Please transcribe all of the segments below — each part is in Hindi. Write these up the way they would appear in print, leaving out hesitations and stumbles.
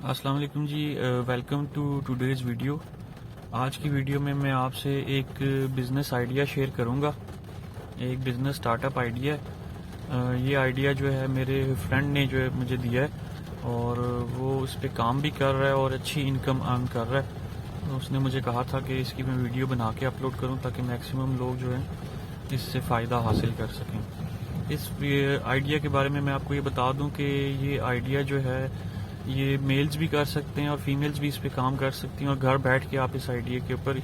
अस्सलाम वालेकुम जी। Welcome to today's video. आज की वीडियो में मैं आपसे एक बिज़नेस आइडिया शेयर करूंगा। एक बिज़नेस स्टार्टअप आइडिया है। ये आइडिया जो है मेरे फ्रेंड ने जो है मुझे दिया है और वो उस पर काम भी कर रहा है और अच्छी इनकम अर्न कर रहा है। तो उसने मुझे कहा था कि इसकी मैं वीडियो बना के अपलोड करूं ताकि मैक्सिमम लोग जो हैं इससे फ़ायदा हासिल कर सकें। इस आइडिया के बारे में मैं आपको ये बता दूं कि ये आइडिया जो है ये मेल्स भी कर सकते हैं और फीमेल्स भी इस पे काम कर सकती हैं और घर बैठ के आप इस आइडिया के ऊपर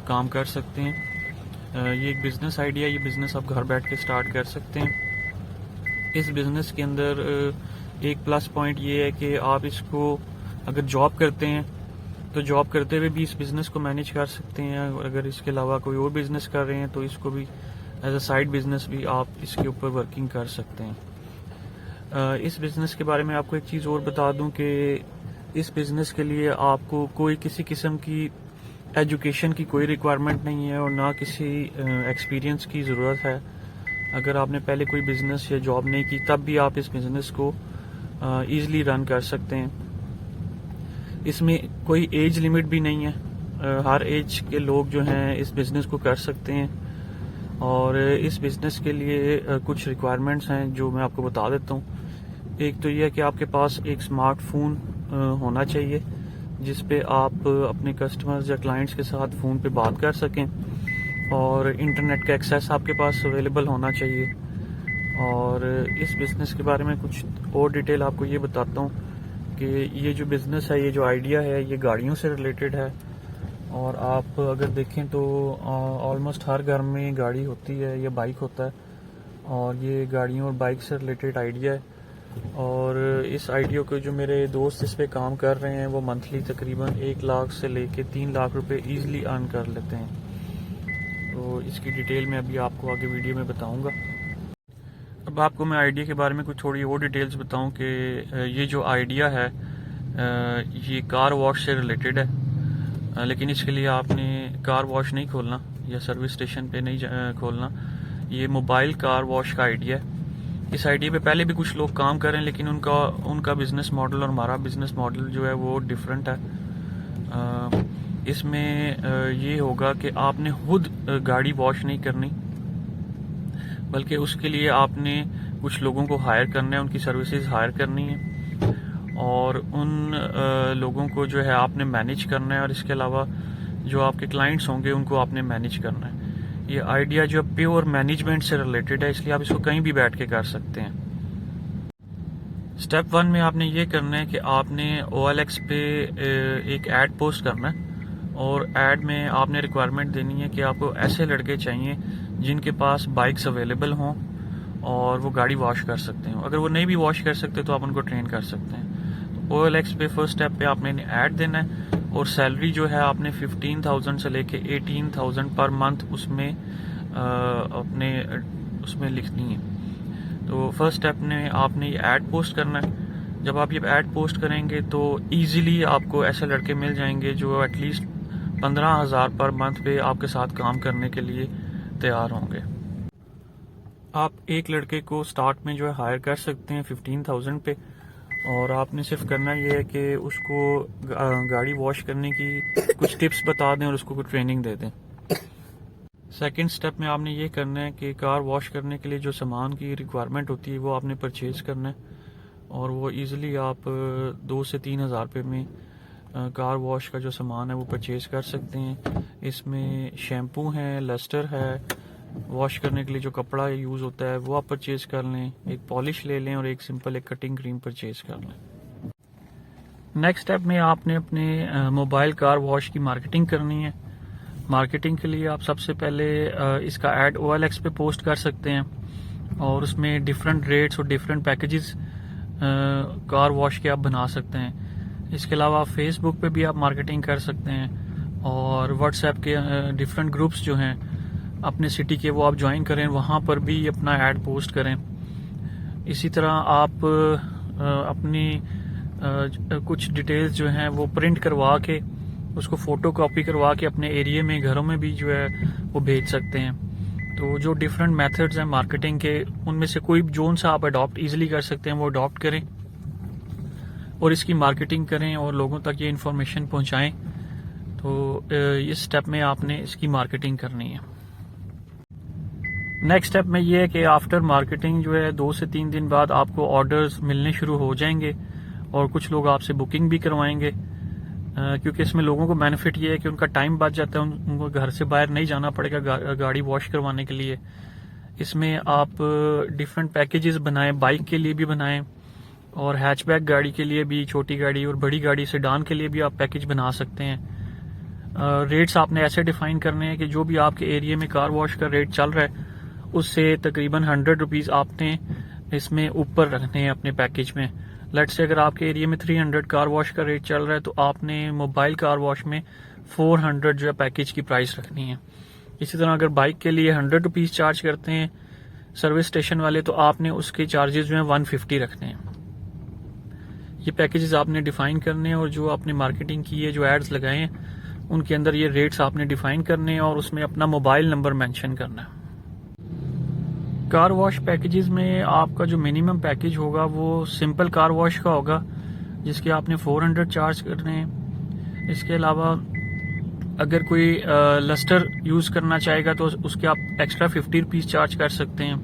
काम कर सकते हैं। ये एक बिज़नेस आइडिया, ये बिज़नेस आप घर बैठ के स्टार्ट कर सकते हैं। इस बिज़नेस के अंदर एक प्लस पॉइंट ये है कि आप इसको अगर जॉब करते हैं तो जॉब करते हुए भी इस बिज़नेस को मैनेज कर सकते हैं। अगर इसके अलावा कोई और बिज़नेस कर रहे हैं तो इसको भी एज अ साइड बिज़नेस भी आप इसके ऊपर वर्किंग कर सकते हैं। इस बिज़नेस के बारे में आपको एक चीज़ और बता दूं कि इस बिज़नेस के लिए आपको कोई किसी किस्म की एजुकेशन की कोई रिक्वायरमेंट नहीं है और ना किसी एक्सपीरियंस की ज़रूरत है। अगर आपने पहले कोई बिज़नेस या जॉब नहीं की तब भी आप इस बिज़नेस को ईज़िली रन कर सकते हैं। इसमें कोई एज लिमिट भी नहीं है। हर एज के लोग जो हैं इस बिज़नेस को कर सकते हैं और इस बिज़नेस के लिए कुछ रिक्वायरमेंट्स हैं जो मैं आपको बता देता हूँ। एक तो यह है कि आपके पास एक स्मार्टफोन होना चाहिए जिस पे आप अपने कस्टमर्स या क्लाइंट्स के साथ फ़ोन पे बात कर सकें और इंटरनेट का एक्सेस आपके पास अवेलेबल होना चाहिए। और इस बिज़नेस के बारे में कुछ और डिटेल आपको ये बताता हूँ कि ये जो बिज़नेस है, ये जो आइडिया है, ये गाड़ियों से रिलेटेड है। और आप अगर देखें तो ऑलमोस्ट हर घर में गाड़ी होती है या बाइक होता है और ये गाड़ियों और बाइक से रिलेटेड आइडिया है। और इस आइडिया को जो मेरे दोस्त इस पे काम कर रहे हैं वो मंथली तकरीबन 1 लाख से लेके 3 लाख रुपए ईजिली अर्न कर लेते हैं। तो इसकी डिटेल मैं अभी आपको आगे वीडियो में बताऊंगा। अब आपको मैं आइडिया के बारे में कुछ थोड़ी और डिटेल्स बताऊं कि ये जो आइडिया है ये कार वॉश से रिलेटेड है। लेकिन इसके लिए आपने कार वॉश नहीं खोलना या सर्विस स्टेशन पे नहीं खोलना। ये मोबाइल कार वॉश का आइडिया है। इस आइडिया पे पहले भी कुछ लोग काम कर रहे हैं लेकिन उनका बिजनेस मॉडल और हमारा बिजनेस मॉडल जो है वो डिफरेंट है। इसमें ये होगा कि आपने खुद गाड़ी वॉश नहीं करनी बल्कि उसके लिए आपने कुछ लोगों को हायर करना है, उनकी सर्विसेज हायर करनी है और उन लोगों को जो है आपने मैनेज करना है और इसके अलावा जो आपके क्लाइंट्स होंगे उनको आपने मैनेज करना है। ये आइडिया जो प्योर मैनेजमेंट से रिलेटेड है इसलिए आप इसको कहीं भी बैठ के कर सकते हैं। स्टेप 1 में आपने ये करना है कि आपने OLX पे एक ऐड पोस्ट करना है और ऐड में आपने रिक्वायरमेंट देनी है कि आपको ऐसे लड़के चाहिए जिनके पास बाइक्स अवेलेबल हों और वो गाड़ी वॉश कर सकते हो। अगर वो नहीं भी वॉश कर सकते तो आप उनको ट्रेन कर सकते हैं। तो OLX पे फर्स्ट स्टेप पे आपने ऐड देना है और सैलरी जो है आपने 15,000 से लेके 18,000 पर मंथ उसमें अपने उसमें लिखनी है। तो फर्स्ट स्टेप में आपने ये ऐड पोस्ट करना है। जब आप ये ऐड पोस्ट करेंगे तो इजीली आपको ऐसे लड़के मिल जाएंगे जो एटलीस्ट 15,000 पर मंथ पे आपके साथ काम करने के लिए तैयार होंगे। आप एक लड़के को स्टार्ट में जो है हायर कर सकते हैं 15,000 पे और आपने सिर्फ करना ये है कि उसको गाड़ी वॉश करने की कुछ टिप्स बता दें और उसको कुछ ट्रेनिंग दे दें। सेकंड स्टेप में आपने ये करना है कि कार वॉश करने के लिए जो सामान की रिक्वायरमेंट होती है वो आपने परचेज़ करना है और वो इजीली आप 2 से 3 हज़ार रुपये में कार वॉश का जो सामान है वो परचेज़ कर सकते हैं। इसमें शैम्पू है, लस्टर है, वॉश करने के लिए जो कपड़ा यूज़ होता है वो आप परचेज़ कर लें, एक पॉलिश ले लें और एक सिंपल एक कटिंग क्रीम परचेज़ कर लें। नेक्स्ट स्टेप में आपने अपने मोबाइल कार वॉश की मार्केटिंग करनी है। मार्केटिंग के लिए आप सबसे पहले इसका ऐड OLX पे पोस्ट कर सकते हैं और उसमें डिफरेंट रेट्स और डिफरेंट पैकेजेस कार वॉश के आप बना सकते हैं। इसके अलावा फेसबुक पे भी आप मार्केटिंग कर सकते हैं और व्हाट्सएप के डिफरेंट ग्रुप्स जो हैं अपने सिटी के वो आप ज्वाइन करें, वहाँ पर भी अपना ऐड पोस्ट करें। इसी तरह आप अपनी कुछ डिटेल्स जो हैं वो प्रिंट करवा के उसको फोटो कॉपी करवा के अपने एरिया में घरों में भी जो है वो भेज सकते हैं। तो जो डिफरेंट मेथड्स हैं मार्केटिंग के उनमें से कोई जोन सा आप अडॉप्ट इजीली कर सकते हैं वो अडॉप्ट करें। और इसकी मार्केटिंग करें और लोगों तक ये इन्फॉर्मेशन पहुंचाएं। तो इस स्टेप में आपने इसकी मार्केटिंग करनी है। नेक्स्ट स्टेप में ये है कि आफ्टर मार्केटिंग जो है 2 से 3 दिन बाद आपको ऑर्डर्स मिलने शुरू हो जाएंगे और कुछ लोग आपसे बुकिंग भी करवाएंगे, क्योंकि इसमें लोगों को बेनिफिट ये है कि उनका टाइम बच जाता है, उनको घर से बाहर नहीं जाना पड़ेगा गाड़ी वॉश करवाने के लिए। इसमें आप डिफरेंट पैकेजेस बनाएं, बाइक के लिए भी बनाएं और हैचबैक गाड़ी के लिए भी, छोटी गाड़ी और बड़ी गाड़ी सेडान के लिए भी आप पैकेज बना सकते हैं। रेट्स आपने ऐसे डिफाइन करने हैं कि जो भी आपके एरिया में कार वॉश का रेट चल रहा है उससे तकरीबन 100 रुपीज़ आपने इसमें ऊपर रखने हैं अपने पैकेज में। लेट्स से अगर आपके एरिया में 300 कार वॉश का रेट चल रहा है तो आपने मोबाइल कार वॉश में 400 जो है पैकेज की प्राइस रखनी है। इसी तरह अगर बाइक के लिए 100 रुपीज़ चार्ज करते हैं सर्विस स्टेशन वाले तो आपने उसके चार्जेस जो है 150 रखने हैं। ये पैकेजेस आपने डिफाइन करने हैं और जो आपने मार्केटिंग की है, जो एड्स लगाए हैं उनके अंदर ये रेट्स आपने डिफाइन करने हैं और उसमें अपना मोबाइल नंबर मेंशन करना है। कार वॉश पैकेजेस में आपका जो मिनिमम पैकेज होगा वो सिंपल कार वॉश का होगा जिसके आपने 400 चार्ज करने हैं। इसके अलावा अगर कोई लस्टर यूज़ करना चाहेगा तो उसके आप एक्स्ट्रा 50 रुपीज़ चार्ज कर सकते हैं।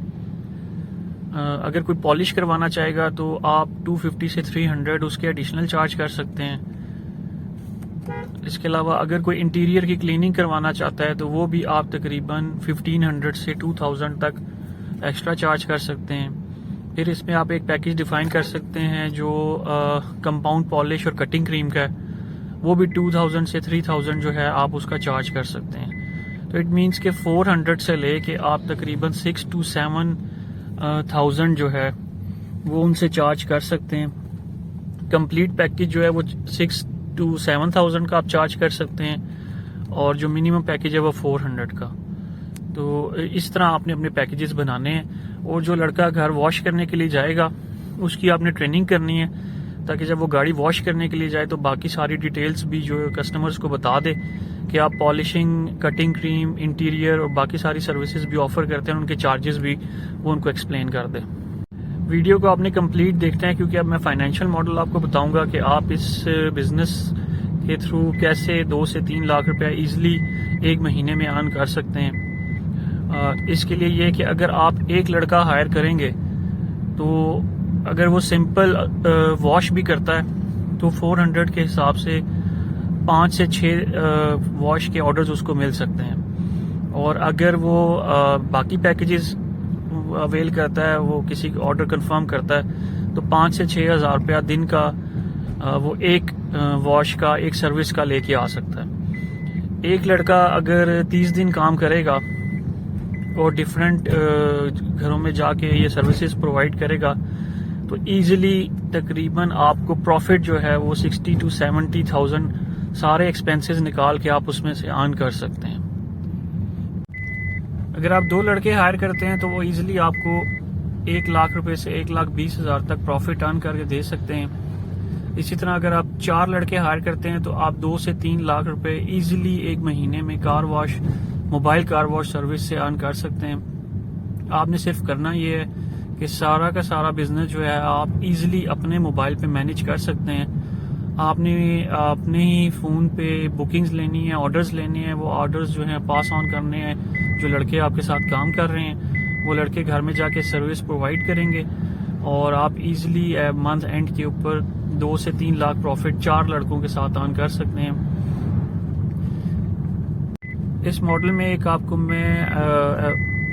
अगर कोई पॉलिश करवाना चाहेगा तो आप 250 से 300 उसके एडिशनल चार्ज कर सकते हैं। इसके अलावा अगर कोई इंटीरियर की क्लीनिंग करवाना चाहता है तो वो भी आप तकरीबन 1500 से 2000 तक एक्स्ट्रा चार्ज कर सकते हैं। फिर इसमें आप एक पैकेज डिफाइन कर सकते हैं जो कंपाउंड पॉलिश और कटिंग क्रीम का है, वो भी 2000 से 3000 जो है आप उसका चार्ज कर सकते हैं। तो इट मीन्स के 400 से लेके आप तकरीबन 6 to 7,000 जो है वो उनसे चार्ज कर सकते हैं। कंप्लीट पैकेज जो है वो 6 to 7,000 का आप चार्ज कर सकते हैं और जो मिनिमम पैकेज है वो 400 का। तो इस तरह आपने अपने पैकेजेस बनाने हैं और जो लड़का घर वॉश करने के लिए जाएगा उसकी आपने ट्रेनिंग करनी है ताकि जब वो गाड़ी वॉश करने के लिए जाए तो बाकी सारी डिटेल्स भी जो कस्टमर्स को बता दे कि आप पॉलिशिंग, कटिंग क्रीम, इंटीरियर और बाकी सारी सर्विसेज भी ऑफर करते हैं, उनके चार्जेस भी वो उनको एक्सप्लेन कर दे। वीडियो को आपने कंप्लीट देखते हैं क्योंकि अब मैं फाइनेंशियल मॉडल आपको बताऊंगा कि आप इस बिजनेस के थ्रू कैसे 2 से 3 लाख रुपया ईजिली एक महीने में अर्न कर सकते हैं। इसके लिए ये कि अगर आप एक लड़का हायर करेंगे तो अगर वो सिंपल वॉश भी करता है तो 400 के हिसाब से 5 से 6 वॉश के ऑर्डर्स उसको मिल सकते हैं। और अगर वो बाकी पैकेजेस अवेल करता है, वो किसी ऑर्डर कंफर्म करता है तो 5 से 6 हज़ार रुपया दिन का वो एक वॉश का, एक सर्विस का लेके आ सकता है। एक लड़का अगर 30 दिन काम करेगा और डिफरेंट घरों में जाके ये सर्विसेज प्रोवाइड करेगा तो इजीली तकरीबन आपको प्रॉफिट जो है वो 60 to 70,000 सारे एक्सपेंसेस निकाल के आप उसमें से अर्न कर सकते हैं। अगर आप 2 लड़के हायर करते हैं तो वो इजीली आपको 1 लाख रुपए से 1,20,000 तक प्रॉफिट अर्न करके दे सकते हैं। इसी तरह अगर आप 4 लड़के हायर करते हैं तो आप 2 से 3 लाख रुपए इजीली एक महीने में car wash, mobile car wash service से अर्न कर सकते हैं। आपने सिर्फ करना ये है कि सारा का सारा बिजनेस जो है आप इजीली अपने मोबाइल पे मैनेज कर सकते हैं। आपने अपने ही फ़ोन पे बुकिंग्स लेनी है, ऑर्डर्स लेने हैं, वो ऑर्डर्स जो हैं पास ऑन करने हैं। जो लड़के आपके साथ काम कर रहे हैं वो लड़के घर में जाके सर्विस प्रोवाइड करेंगे और आप इजीली मंथ एंड के ऊपर 2 से 3 लाख प्रॉफिट 4 लड़कों के साथ अर्न कर सकते हैं। इस मॉडल में एक आपको मैं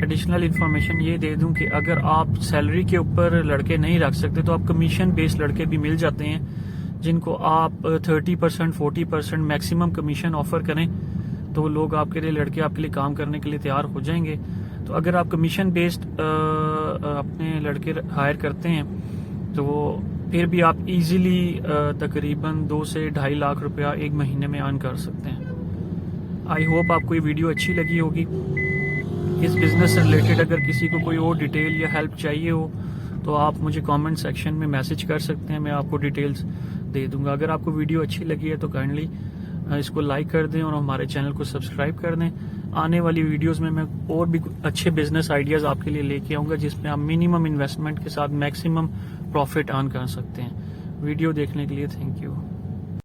एडिशनल इंफॉर्मेशन ये दे दूं कि अगर आप सैलरी के ऊपर लड़के नहीं रख सकते तो आप कमीशन बेस्ड लड़के भी मिल जाते हैं जिनको आप 30%, 40% मैक्सिमम कमीशन ऑफर करें तो लोग आपके लिए, लड़के आपके लिए काम करने के लिए तैयार हो जाएंगे। तो अगर आप कमीशन बेस्ड अपने लड़के हायर करते हैं तो फिर भी आप इजीली तकरीबन 2 से 2.5 लाख रुपया एक महीने में अर्न कर सकते हैं। आई होप आपको ये वीडियो अच्छी लगी होगी। इस बिज़नेस से रिलेटेड अगर किसी को कोई और डिटेल या हेल्प चाहिए हो तो आप मुझे कमेंट सेक्शन में मैसेज कर सकते हैं, मैं आपको डिटेल्स दे दूंगा। अगर आपको वीडियो अच्छी लगी है तो काइंडली इसको लाइक कर दें और हमारे चैनल को सब्सक्राइब कर दें। आने वाली वीडियोस में मैं और भी अच्छे बिजनेस आइडियाज़ आपके लिए लेके आऊँगा जिसमें आप मिनिमम इन्वेस्टमेंट के साथ मैक्सिमम प्रॉफिट अर्न कर सकते हैं। वीडियो देखने के लिए थैंक यू।